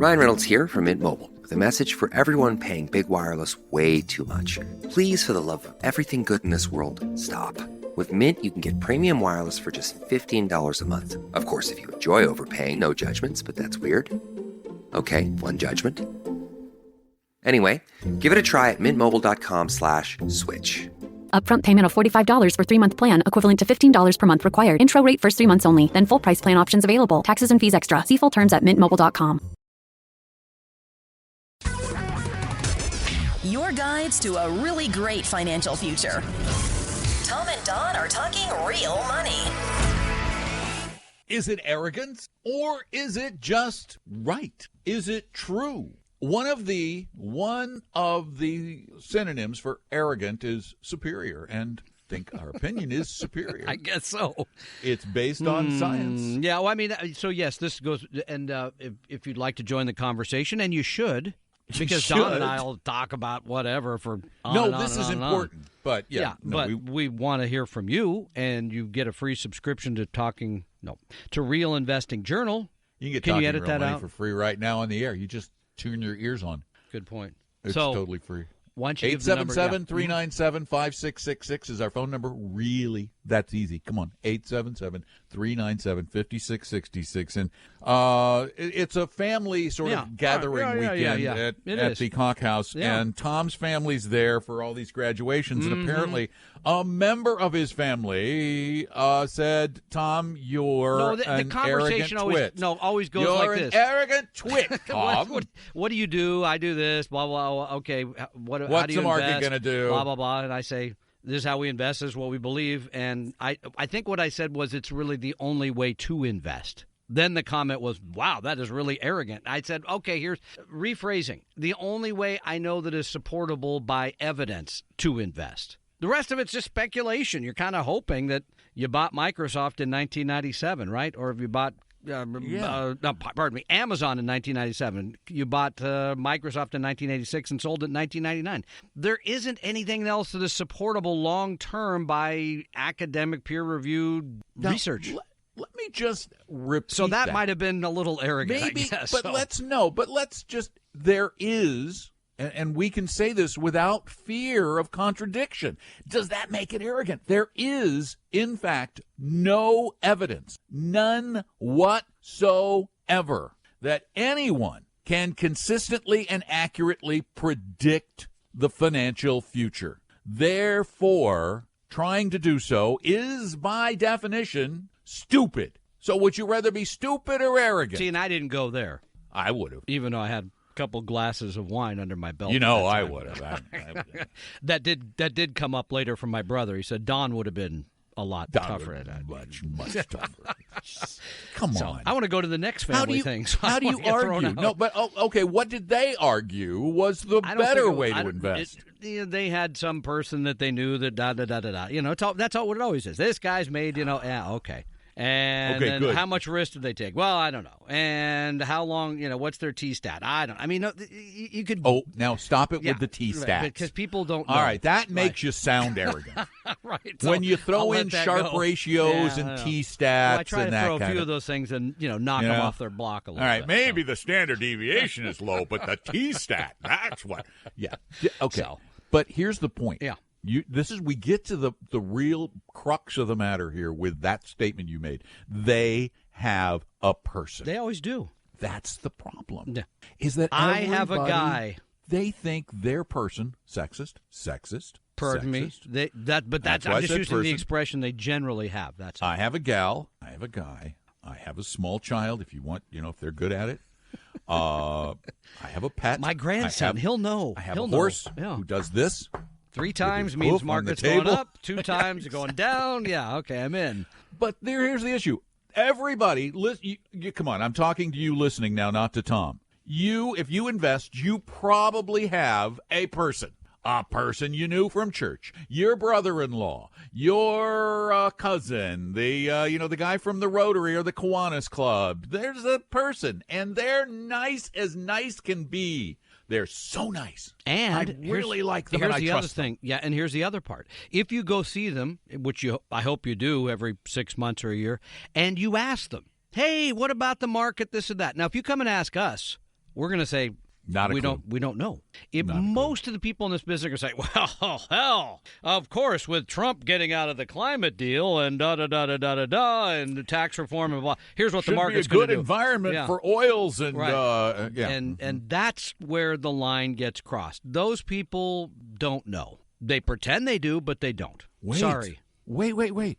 Ryan Reynolds here from Mint Mobile with a message for everyone paying big wireless way too much. Please, for the love of everything good in this world, stop. With Mint, you can get premium wireless for just $15 a month. Of course, if you enjoy overpaying, no judgments, but that's weird. Okay, one judgment. Anyway, give it a try at mintmobile.com/switch. Upfront payment of $45 for 3-month plan, equivalent to $15 per month required. Intro rate first 3 months only, then full price plan options available. Taxes and fees extra. See full terms at mintmobile.com. Your guides to a really great financial future. Tom and Don are talking real money. Is it arrogance or is it just right? Is it true? One of the synonyms for arrogant is superior, and I think our opinion is superior. I guess so. It's based on science. Yeah, well, I mean, so yes, this goes, and if you'd like to join the conversation, and you should, because Don and I will talk about whatever for this is important, but we want to hear from you, and you get a free subscription to Real Investing Journal. You can get Can you Talking edit Real that Money out for free right now on the air. You just tune your ears on. Good point. It's totally free. Why don't you give the number? 877-397-5666 is our phone number. Really, that's easy. Come on, 877-397-5666. And it's a family sort of gathering weekend at the Conch House. Yeah. And Tom's family's there for all these graduations. And apparently a member of his family said, Tom, you're an arrogant twit. Always goes you're like this. You're an arrogant twit, Tom. What do you do? I do this, blah, blah, okay. What's the market going to do? Blah, blah, blah. And I say, this is how we invest. This is what we believe. And I think what I said was it's really the only way to invest. Then the comment was, wow, that is really arrogant. I said, okay, here's rephrasing. The only way I know that is supportable by evidence to invest. The rest of it's just speculation. You're kind of hoping that you bought Microsoft in 1997, right? Or if you bought Amazon in 1997. You bought Microsoft in 1986 and sold it in 1999. There isn't anything else that is supportable long-term by academic peer-reviewed research. Let me just repeat So that might have been a little arrogant, maybe, I guess. but there is, and we can say this without fear of contradiction. Does that make it arrogant? There is, in fact, no evidence, none whatsoever, that anyone can consistently and accurately predict the financial future. Therefore, trying to do so is, by definition, stupid. So would you rather be stupid or arrogant? See, and I didn't go there. I would have. Even though I had couple glasses of wine under my belt. I would have. That did come up later from my brother. He said Don would have been a lot tougher at that. Much tougher. Come on. I want to go to the next family thing. So how do you argue? No, but okay. What did they argue was the better way to invest? They had some person that they knew that da-da-da-da-da. That's all what it always is. This guy's made, okay. And then good. How much risk did they take? Well, I don't know. And how long, what's their T-stat? You could... Oh, now stop it with the T-stats. Because people don't know. All right, that makes you sound arrogant. Right. When you throw in sharp ratios and T-stats I try and to that throw a kind few of those things and, knock them off their block a little bit. All right, maybe the standard deviation is low, but the T-stat, that's what... Yeah. Okay. But here's the point. Yeah. We get to the real crux of the matter here with that statement you made. They have a person. They always do. That's the problem. Yeah. Is that I have a guy. They think their person sexist. Pardon me. I'm just using the expression they generally have. That's I have a gal. I have a guy. I have a small child. If you want, if they're good at it. I have a pet. My grandson. He'll know. I have a horse who does this. 3 times means market's going up. 2 times going down. Yeah, okay, I'm in. But here's the issue. Everybody, come on, I'm talking to you listening now, not to Tom. If you invest, you probably have a person you knew from church, your brother-in-law, your cousin, the guy from the Rotary or the Kiwanis Club. There's a person, and they're nice as nice can be. They're so nice. And I really like them. Here's and the I other trust thing. them. Yeah, and here's the other part. If you go see them, which I hope you do every 6 months or a year, and you ask them, hey, what about the market, this or that? Now, if you come and ask us, we're going to say, Not a we clue. don't know. If Not a clue. most of the people in this business are going to say, well, hell, of course, with Trump getting out of the climate deal and da-da-da-da-da-da-da and the tax reform and blah, here's what Should the market's be a going good to do. environment Yeah. for oils and Right. yeah. And that's where the line gets crossed. Those people don't know. They pretend they do, but they don't. Wait. Sorry. Wait.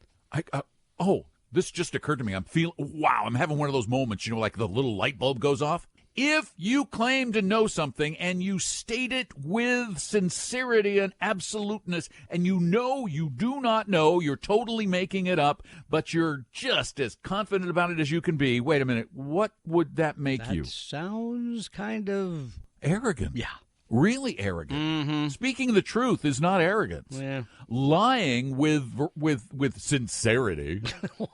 This just occurred to me. I'm having one of those moments, like the little light bulb goes off. If you claim to know something and you state it with sincerity and absoluteness, and you do not know, you're totally making it up, but you're just as confident about it as you can be. Wait a minute. What would that make you? That sounds kind of... Arrogant. Yeah. Really arrogant. Speaking the truth is not arrogance. Yeah. Lying with sincerity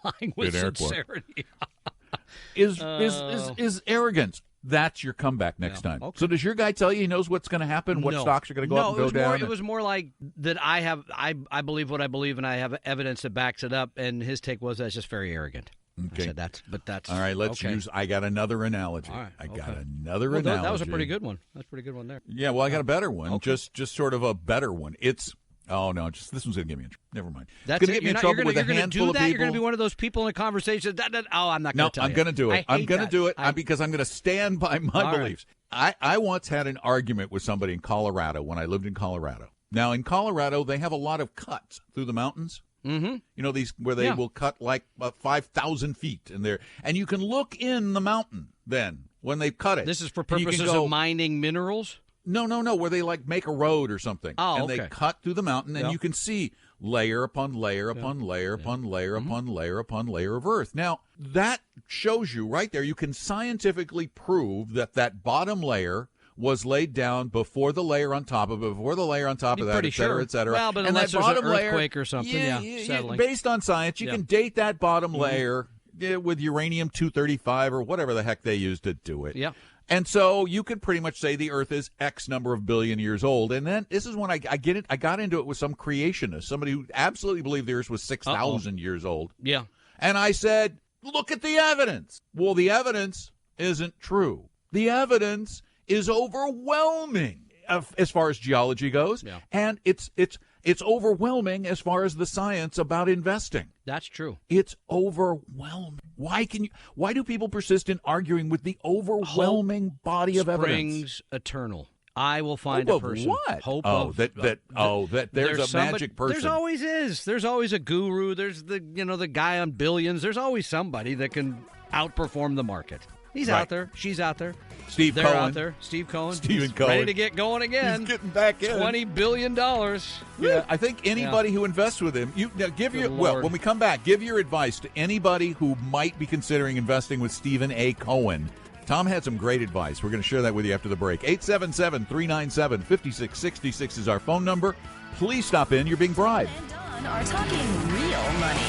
Lying with In air quotes. sincerity. is arrogance. That's your comeback next time. Okay. So does your guy tell you he knows what's going to happen, what No. stocks are going to go up and go down? It was more like that I believe what I believe, and I have evidence that backs it up, and his take was that's just very arrogant. Okay. I said that's all right, let's okay. I got another analogy. All right, I got okay. another Well, analogy. that was a pretty good one. That's a pretty good one there. Yeah, well, I got a better one. Okay. Just sort of a better one. It's oh no, just this one's going to get me in trouble. Never mind. That's going to it. get me You're in not- trouble you're with a gonna handful do of that? people. You're going to be one of those people in a conversation. I'm not going No, to tell I'm you. going to do it. I I'm hate going to that. do it because I'm going to stand by my All right. beliefs. I once had an argument with somebody in Colorado when I lived in Colorado. Now, in Colorado, they have a lot of cuts through the mountains. Mm-hmm. These where they will cut like 5,000 feet in there. And you can look in the mountain then when they've cut it. This is for And you can purposes go, of mining minerals? No, where they like make a road or something. Oh, and they okay. cut through the mountain, and Yeah. you can see layer upon layer upon layer upon layer upon layer upon layer of earth. Now, that shows you right there, you can scientifically prove that bottom layer was laid down before the layer on top of it, before the layer on top of You're that, pretty et cetera, sure. et cetera. Well, but and unless that there's an bottom layer, earthquake or something, settling. based on science, you Yeah. can date that bottom layer with uranium-235 or whatever the heck they used to do it. Yeah. And so you could pretty much say the Earth is X number of billion years old. And then this is when I get it. I got into it with some creationist, somebody who absolutely believed the Earth was 6,000 years old. Yeah. And I said, look at the evidence. Well, the evidence isn't true. The evidence is overwhelming as far as geology goes. Yeah. And it's overwhelming as far as the science about investing. That's true. It's overwhelming. Why do people persist in arguing with the overwhelming body of evidence? Springs eternal. I will find Hope a of person. what? Hope Oh, of that there's a somebody- magic person. There's always is. There's always a guru. There's the guy on Billions. There's always somebody that can outperform the market. He's Right. out there. She's out there. Steve They're Cohen. out there. Steve Cohen. Stephen He's Cohen. ready to get going again. He's getting back in. $20 billion. Yeah, I think anybody who invests with him, when we come back, give your advice to anybody who might be considering investing with Stephen A. Cohen. Tom had some great advice. We're going to share that with you after the break. 877-397-5666 is our phone number. Please stop in. You're being bribed. And Don are talking real money.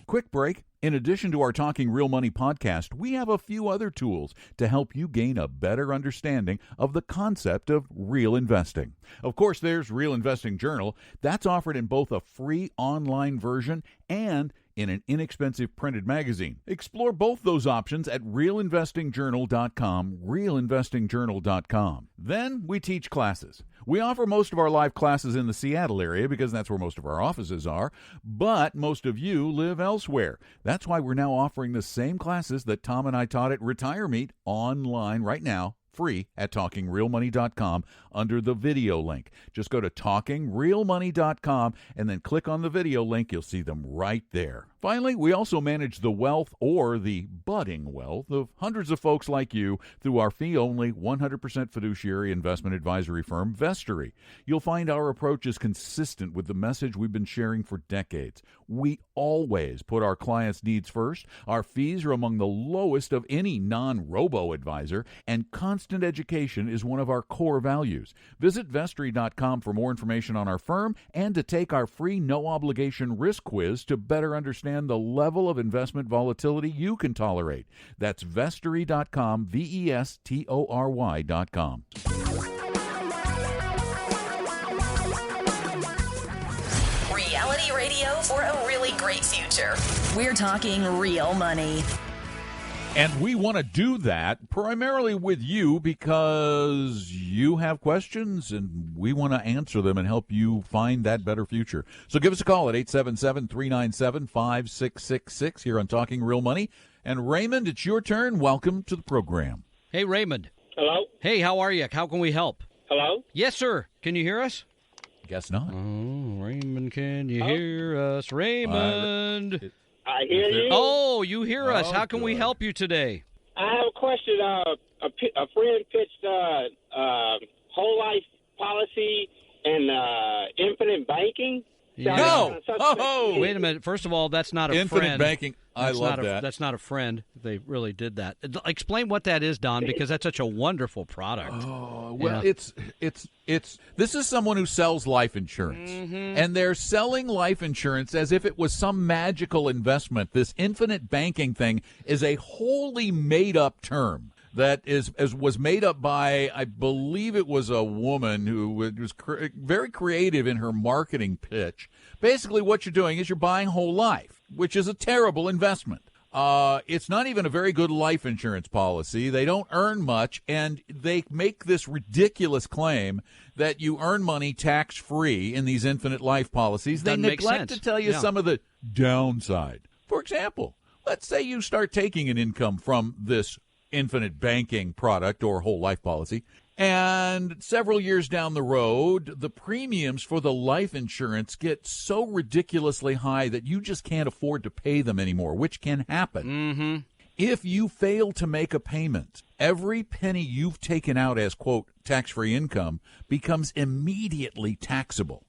Quick break. In addition to our Talking Real Money podcast, we have a few other tools to help you gain a better understanding of the concept of real investing. Of course, there's Real Investing Journal. That's offered in both a free online version and in an inexpensive printed magazine. Explore both those options at realinvestingjournal.com, realinvestingjournal.com. Then we teach classes. We offer most of our live classes in the Seattle area because that's where most of our offices are, but most of you live elsewhere. That's why we're now offering the same classes that Tom and I taught at Retire Meet online right now, free at TalkingRealMoney.com under the video link. Just go to TalkingRealMoney.com and then click on the video link. You'll see them right there. Finally, we also manage the wealth or the budding wealth of hundreds of folks like you through our fee-only 100% fiduciary investment advisory firm, Vestory. You'll find our approach is consistent with the message we've been sharing for decades. We always put our clients' needs first. Our fees are among the lowest of any non-robo advisor, and constant education is one of our core values. Visit Vestory.com for more information on our firm and to take our free no-obligation risk quiz to better understand the level of investment volatility you can tolerate. That's Vestory.com, Vestory.com. Reality radio for a really great future. We're talking real money. And we want to do that primarily with you because you have questions and we want to answer them and help you find that better future. So give us a call at 877-397-5666 here on Talking Real Money. And Raymond, it's your turn. Welcome to the program. Hey, Raymond. Hello? Hey, how are you? How can we help? Hello? Yes, sir. Can you hear us? Guess not. Oh, Raymond, can you hear us? Raymond. I hear you. Oh, you hear us. Oh, How can we good. help you today? I have a question. A friend pitched whole life policy and infinite banking. Yeah. No. Oh, Wait a minute. First of all, that's not a Infinite friend. banking. I That's love not that. That's not a friend. They really did that. Explain what that is, Don, because that's such a wonderful product. Oh, well, Yeah. it's this is someone who sells life insurance, and they're selling life insurance as if it was some magical investment. This infinite banking thing is a wholly made up term that was made up by, I believe it was a woman who was very creative in her marketing pitch. Basically, what you're doing is you're buying whole life, which is a terrible investment. It's not even a very good life insurance policy. They don't earn much, and they make this ridiculous claim that you earn money tax-free in these infinite life policies. They Doesn't make neglect sense. to tell you Yeah. some of the downside. For example, let's say you start taking an income from this infinite banking product or whole life policy, and several years down the road, the premiums for the life insurance get so ridiculously high that you just can't afford to pay them anymore, which can happen. Mm-hmm. If you fail to make a payment, every penny you've taken out as, quote, tax-free income becomes immediately taxable.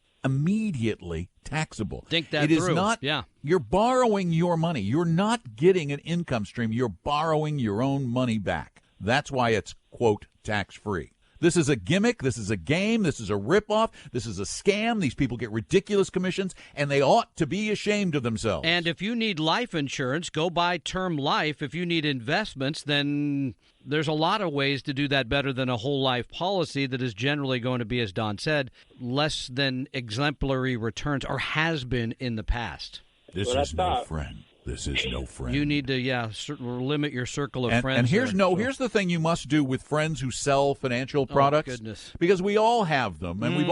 Immediately taxable. Think that It is through. not, Yeah. You're borrowing your money. You're not getting an income stream. You're borrowing your own money back. That's why it's, quote, tax-free. This is a gimmick. This is a game. This is a ripoff. This is a scam. These people get ridiculous commissions, and they ought to be ashamed of themselves. And if you need life insurance, go buy term life. If you need investments, then there's a lot of ways to do that better than a whole life policy that is generally going to be, as Don said, less than exemplary returns, or has been in the past. This Well, is that's no not- friend. This is no friend. You need to, limit your circle of friends. And here's there. here's the thing you must do with friends who sell financial products. Goodness. Because we all have them, and we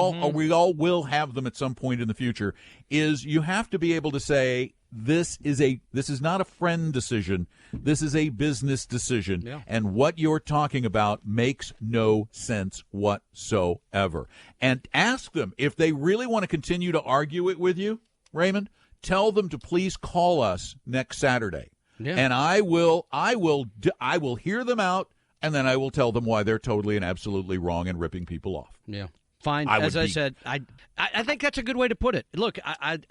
all will have them at some point in the future. Is you have to be able to say this is not a friend decision. This is a business decision, Yeah. and what you're talking about makes no sense whatsoever. And ask them if they really want to continue to argue it with you, Raymond. Tell them to please call us next Saturday, Yeah. and I will hear them out, and then I will tell them why they're totally and absolutely wrong and ripping people off. Yeah. Fine. I As would I be- said, I think that's a good way to put it. Look,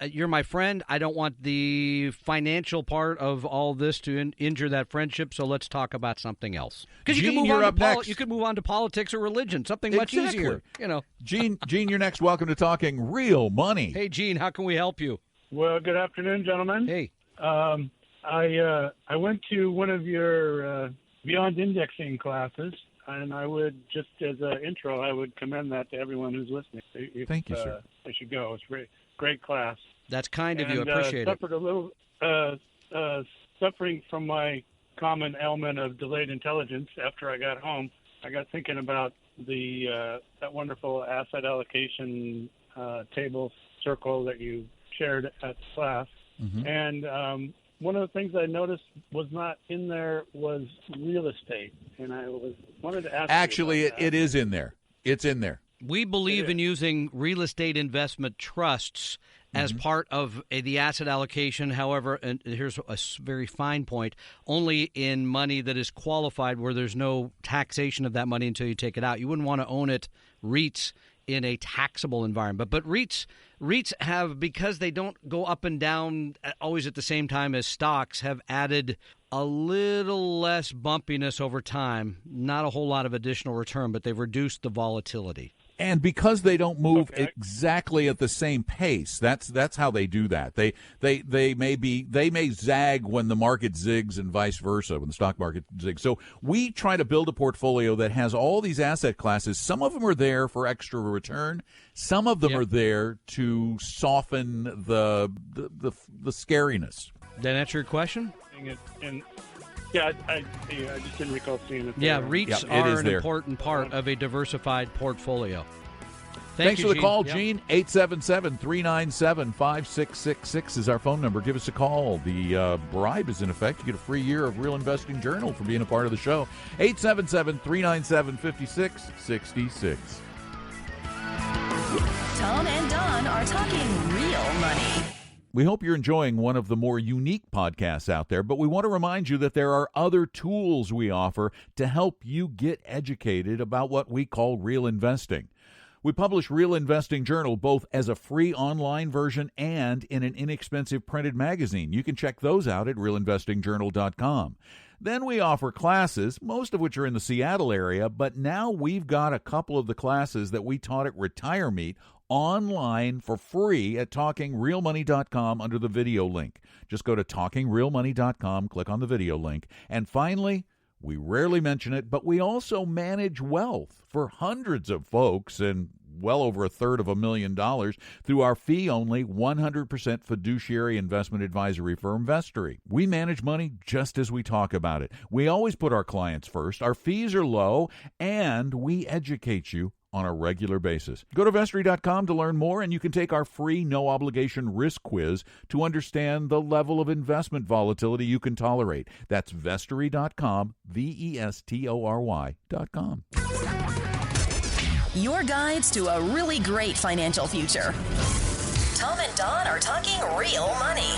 you're my friend. I don't want the financial part of all this to injure that friendship. So let's talk about something else. Because you Gene, can move you're on up to next. you could move on to politics or religion. Something much Exactly. easier. You know. Gene, you're next. Welcome to Talking Real Money. Hey, Gene, how can we help you? Well, good afternoon, gentlemen. Hey. I went to one of your Beyond Indexing classes, and I would, just as an intro, I would commend that to everyone who's listening. Thank you, sir. They should go. It's a great class. That's kind of you. I And, appreciate it. suffered a little suffering from my common ailment of delayed intelligence after I got home. I got thinking about that wonderful asset allocation table circle that you shared at the class. Mm-hmm. And one of the things I noticed was not in there was real estate, and I wanted to ask. Actually, you about it is in there. It's in there. We believe in using real estate investment trusts as part of the asset allocation. However, and here's a very fine point, only in money that is qualified where there's no taxation of that money until you take it out. You wouldn't want to own it, REITs, in a taxable environment. But REITs have, because they don't go up and down always at the same time as stocks, have added a little less bumpiness over time. Not a whole lot of additional return, but they've reduced the volatility. And because they don't move exactly at the same pace, that's how they do that. They may zag when the market zigs and vice versa when the stock market zigs. So we try to build a portfolio that has all these asset classes. Some of them are there for extra return. Some of them are there to soften the scariness. Did that answer your question? and Yeah, I just didn't recall seeing it. Yeah, there. REITs Yeah, it are is an there. important part of a diversified portfolio. Thanks you, for the call, Yep. Gene. 877-397-5666 is our phone number. Give us a call. The bribe is in effect. You get a free year of Real Investing Journal for being a part of the show. 877-397-5666. Tom and Don are talking real money. We hope you're enjoying one of the more unique podcasts out there, but we want to remind you that there are other tools we offer to help you get educated about what we call real investing. We publish Real Investing Journal both as a free online version and in an inexpensive printed magazine. You can check those out at realinvestingjournal.com. Then we offer classes, most of which are in the Seattle area, but now we've got a couple of the classes that we taught at Retire Meet online for free at talkingrealmoney.com under the video link. Just go to talkingrealmoney.com, click on the video link. And finally, we rarely mention it, but we also manage wealth for hundreds of folks and well over $250,000 through our fee-only 100% fiduciary investment advisory firm, Vestory. We manage money just as we talk about it. We always put our clients first. Our fees are low, and we educate you on a regular basis. Go to Vestory.com to learn more, and you can take our free no-obligation risk quiz to understand the level of investment volatility you can tolerate. That's Vestory.com, Vestory.com. Your guides to a really great financial future. Tom and Don are talking real money.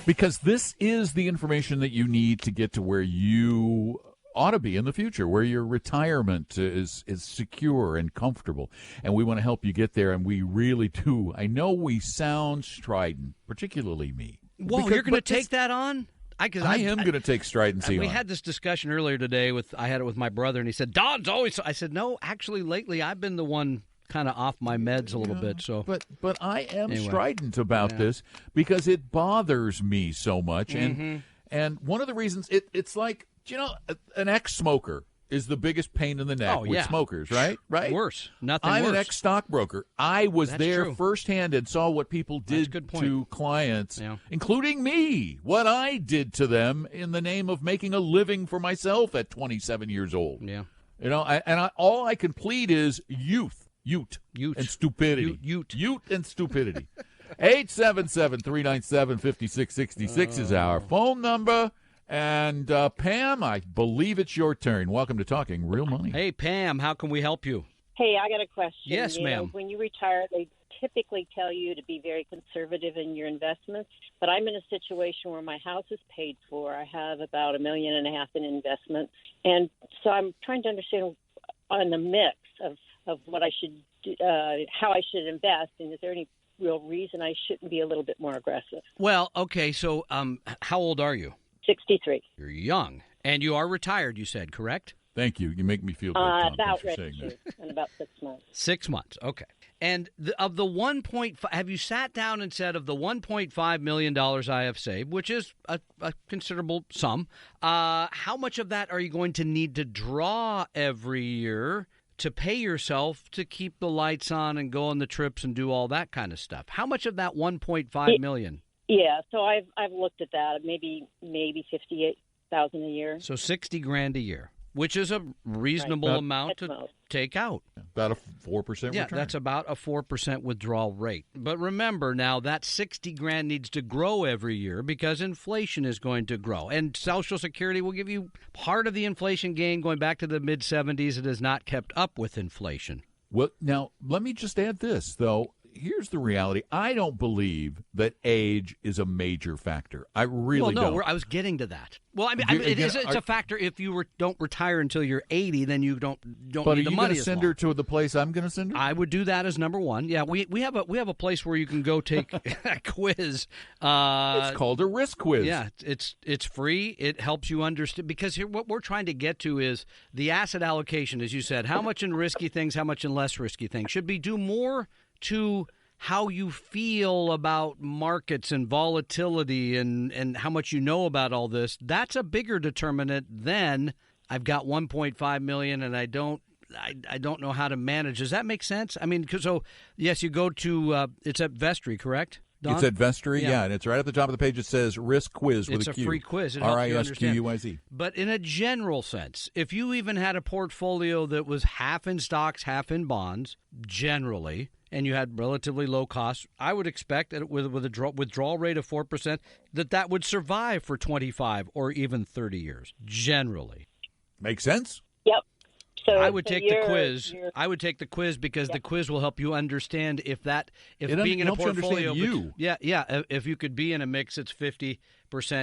Because this is the information that you need to get to where you ought to be in the future, where your retirement is secure and comfortable. And we want to help you get there, and we really do. I know we sound strident, particularly me. Whoa, you're going to take that on? I am going to take stridency We on. had this discussion earlier today. I had it with my brother, and he said, Don's always... I said, no, actually, lately, I've been the one kind of off my meds a little bit. So, But I am Anyway. strident about this because it bothers me so much. Mm-hmm. And one of the reasons, it's like, an ex-smoker is the biggest pain in the neck with smokers, right? Right. Worse. Nothing I'm worse. an ex-stockbroker. I was That's there true. firsthand and saw what people That's a did good point. to clients, Yeah. including me, what I did to them in the name of making a living for myself at 27 years old. Yeah. All I can plead is youth, and stupidity. Ute. And stupidity. 877-397-5666 is our phone number. And Pam, I believe it's your turn. Welcome to Talking Real Money. Hey, Pam, how can we help you? Hey, I got a question. Yes, ma'am. When you retire, they typically tell you to be very conservative in your investments, but I'm in a situation where my house is paid for. I have about $1.5 million in investments, and so I'm trying to understand on the mix of what I should do, how I should invest, and is there any real reason I shouldn't be a little bit more aggressive? Well, okay, so how old are you? 63. You're young, and you are retired, you said, correct? Thank you. You make me feel good, Tom. About Thanks for ready saying to that. in about 6 months. 6 months, okay. And of the 1.5, have you sat down and said, of the $1.5 million I have saved, which is a considerable sum, how much of that are you going to need to draw every year to pay yourself to keep the lights on and go on the trips and do all that kind of stuff? How much of that $1.5 million? Yeah, so I've looked at that. Maybe $58,000 a year. So $60,000 a year, which is a reasonable Right. amount That's to most. take out. About a 4% Yeah, return. that's about a 4% withdrawal rate. But remember now that $60,000 needs to grow every year because inflation is going to grow. And Social Security will give you part of the inflation gain going back to the mid-'70s. It has not kept up with inflation. Well, now, let me just add this, though. Here's the reality. I don't believe that age is a major factor. I really don't. I was getting to that. Well, I mean, Again, it's a factor. If you don't retire until you're 80, then you don't But need are the you money going to as send long. her to the place I'm going to send her? I would do that as number one. Yeah, we have a place where you can go take a quiz. It's called a risk quiz. Yeah, it's free. It helps you understand because here what we're trying to get to is the asset allocation, as you said. How much in risky things, how much in less risky things? Should we do more to how you feel about markets and volatility and how much you know about all this? That's a bigger determinant than I've got $1.5 million and I don't know how to manage. Does that make sense? I mean, so yes, you go to it's at Vestory, correct? Don? It's at Vestory, yeah, and it's right at the top of the page. It says Risk Quiz with It's a Q. a free quiz. It helps you understand. RISQUIZ. But in a general sense, if you even had a portfolio that was half in stocks, half in bonds, generally, and you had relatively low costs, I would expect that with a withdrawal rate of 4%, that would survive for 25 or even 30 years, generally. Makes sense? Yep. So I would so take the you're- quiz. you're- I would take the quiz because the quiz will help you understand if It being in a helps you portfolio. understand you. If you could be in a mix, it's 50%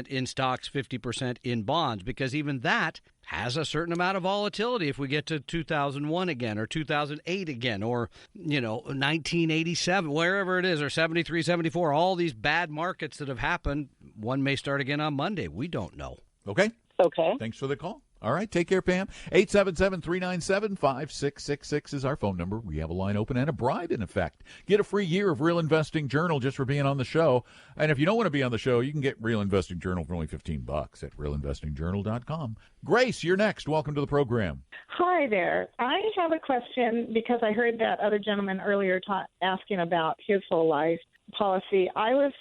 in stocks, 50% in bonds, because even that has a certain amount of volatility. If we get to 2001 again, or 2008 again, or 1987, wherever it is, or 73, 74, all these bad markets that have happened, one may start again on Monday. We don't know. Okay. Okay. Thanks for the call. All right, take care, Pam. 877-397-5666 is our phone number. We have a line open and a bribe in effect. Get a free year of Real Investing Journal just for being on the show. And if you don't want to be on the show, you can get Real Investing Journal for only $15 at realinvestingjournal.com. Grace, you're next. Welcome to the program. Hi there. I have a question because I heard that other gentleman earlier asking about his whole life policy. I was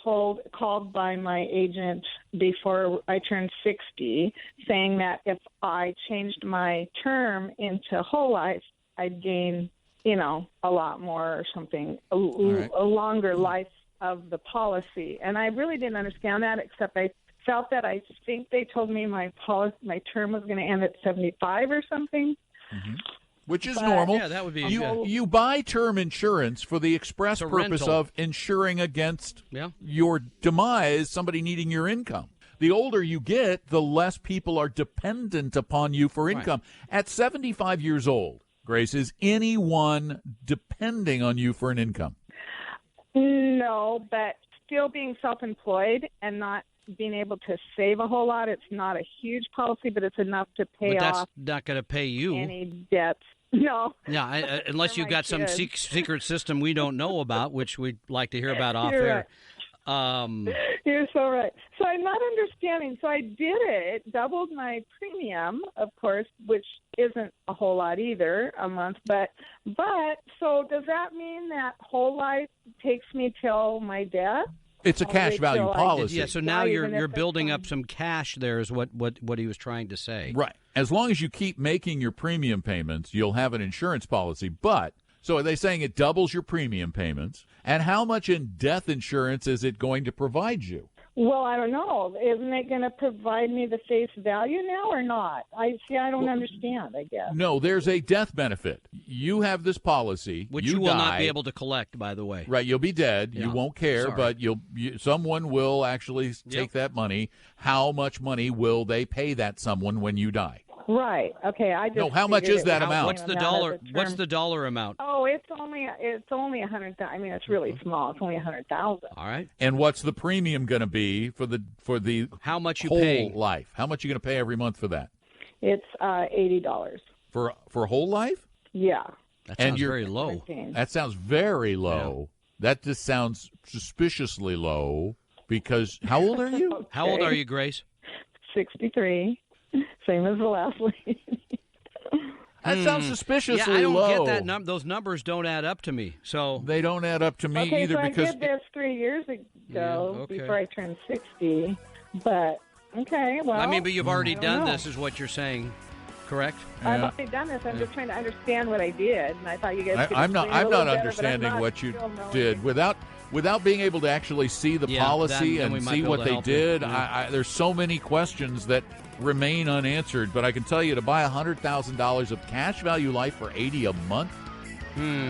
called by my agent before I turned 60, saying that if I changed my term into whole life, I'd gain, a lot more or something, a longer life of the policy. And I really didn't understand that, except I felt that I think they told me my term was going to end at 75 or something. Mm-hmm. Which is normal. Yeah, that would be you buy term insurance for the express It's a purpose rental. of insuring against Yeah. your demise, somebody needing your income. The older you get, the less people are dependent upon you for income. At 75 years old, Grace, is anyone depending on you for an income? No, but still being self-employed and not being able to save a whole lot, it's not a huge policy, but it's enough to pay But that's off not going to pay you. any debts. No. Yeah, unless For you've my got some kids. secret system we don't know about, which we'd like to hear about off You're air. You're so right. So I'm not understanding. So I did it, doubled my premium, of course, which isn't a whole lot either a month. But so does that mean that whole life takes me till my death? It's a cash value till I policy. Yeah, so now Not you're even if you're it's building on- up some cash there is what he was trying to say. Right. As long as you keep making your premium payments, you'll have an insurance policy. But, so are they saying it doubles your premium payments? And how much in death insurance is it going to provide you? Well, I don't know. Isn't it going to provide me the face value now or not? I don't understand, I guess. No, there's a death benefit. You have this policy. Which you you will die, not be able to collect, by the way. Right, you'll be dead. Yeah. You won't care, Sorry. but someone will actually take that money. How much money will they pay that someone when you die? Right. Okay. I just No, how much figured is it that was amount? What's the amount dollar? of the What's term. the dollar amount? Oh, it's only 100,000. I mean, it's really small. It's only 100,000. All right. And what's the premium going to be for the How much you whole pay? life? How much are you going to pay every month for that? It's $80. For whole life? Yeah. That And sounds you're- very low. 17. That sounds very low. That just sounds suspiciously low because how old are you? How old are you, Grace? 63. Same as the last lady. That sounds suspiciously Yeah, I don't low. get that. Those numbers don't add up to me. So They don't add up to me Okay, either so because I did this 3 years ago Yeah, okay. before I turned 60. But, okay, well. I mean, but you've already I don't done know. this, is what you're saying, correct? I've Yeah. already done this. I'm just trying to understand what I did, and I thought you guys could I'm not. explain I'm a little not better, but I'm understanding not what you still knowing. did without being able to actually see the Yeah, policy then we and might see be able what to they help you. did. Yeah. There's so many questions that remain unanswered. But I can tell you, to buy $100,000 of cash value life for $80 a month,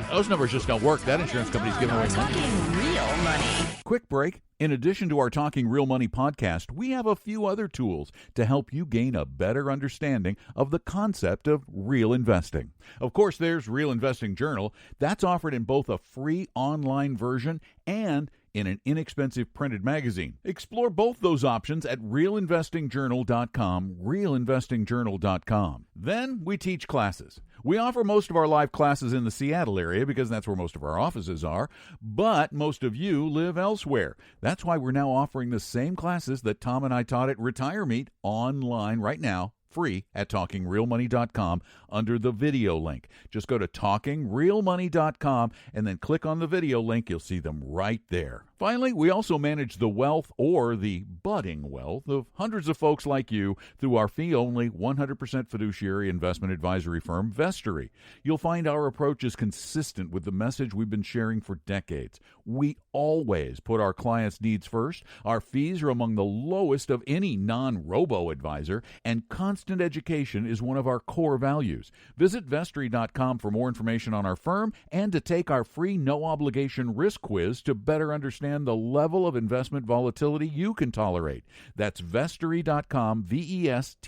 those numbers just don't work. That insurance company's giving away money. Talking real money. Quick break. In addition to our Talking Real Money podcast, we have a few other tools to help you gain a better understanding of the concept of real investing. Of course, there's Real Investing Journal. That's offered in both a free online version and in an inexpensive printed magazine. Explore both those options at realinvestingjournal.com, realinvestingjournal.com. Then we teach classes. We offer most of our live classes in the Seattle area because that's where most of our offices are, but most of you live elsewhere. That's why we're now offering the same classes that Tom and I taught at Retire Meet online right now, free at TalkingRealMoney.com under the video link. Just go to TalkingRealMoney.com and then click on the video link. You'll see them right there. Finally, we also manage the wealth or the budding wealth of hundreds of folks like you through our fee-only 100% fiduciary investment advisory firm, Vestory. You'll find our approach is consistent with the message we've been sharing for decades. We always put our clients' needs first. Our fees are among the lowest of any non-robo-advisor, and constant education is one of our core values. Visit Vestory.com for more information on our firm and to take our free no-obligation risk quiz to better understand the level of investment volatility you can tolerate. That's Vestory.com, Vestory.com.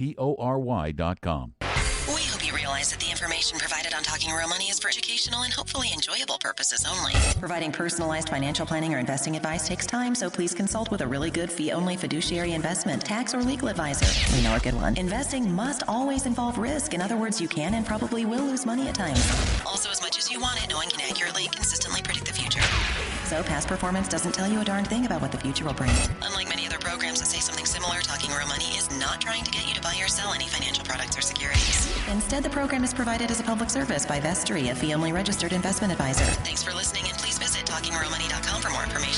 We hope you realize that the information provided on Talking Real Money is for educational and hopefully enjoyable purposes only. Providing personalized financial planning or investing advice takes time, so please consult with a really good fee-only fiduciary investment, tax, or legal advisor. We know a good one. Investing must always involve risk. In other words, you can and probably will lose money at times. Also, as much as you want it, no one can accurately, consistently predict the future. So past performance doesn't tell you a darn thing about what the future will bring. Unlike many other programs that say something similar, Talking Real Money is not trying to get you to buy or sell any financial products or securities. Instead, the program is provided as a public service by Vestory, a fee-only registered investment advisor. Thanks for listening, and please visit TalkingRealMoney.com for more information.